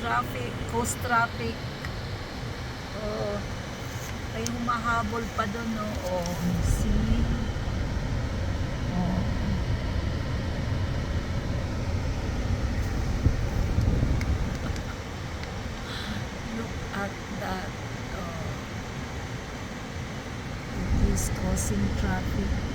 traffic, coast traffic. Oh, ay humahabol pa doon, no? Oh, see? Oh. Look at that. Oh. It is causing traffic.